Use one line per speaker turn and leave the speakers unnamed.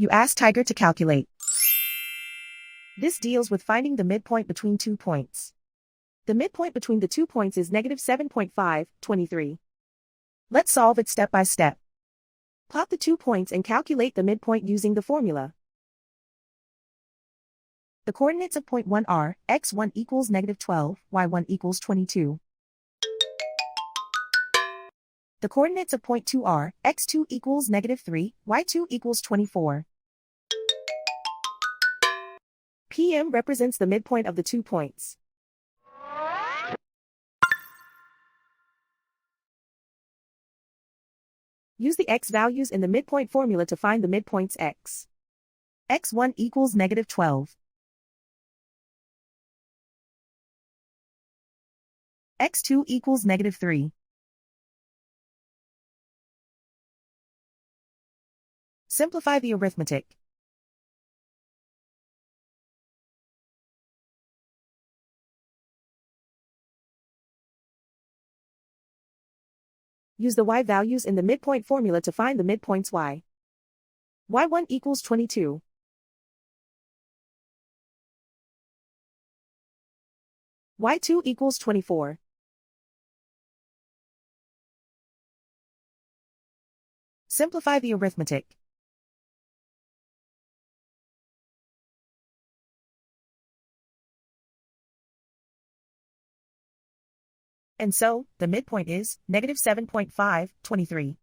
You ask Tiger to calculate. This deals with finding the midpoint between 2 points. The midpoint between the 2 points is -7.523. Let's solve it step by step. Plot the 2 points and calculate the midpoint using the formula. The coordinates of point 1 are x1 equals -12, y1 equals 22. The coordinates of point 2 are x2 equals -3, y2 equals 24. PM represents the midpoint of the 2 points. Use the x values in the midpoint formula to find the midpoints x. x1 equals -12. x2 equals -3. Simplify the arithmetic. Use the y values in the midpoint formula to find the midpoints y. y1 equals 22. y2 equals 24. Simplify the arithmetic. And so, the midpoint is -7.523.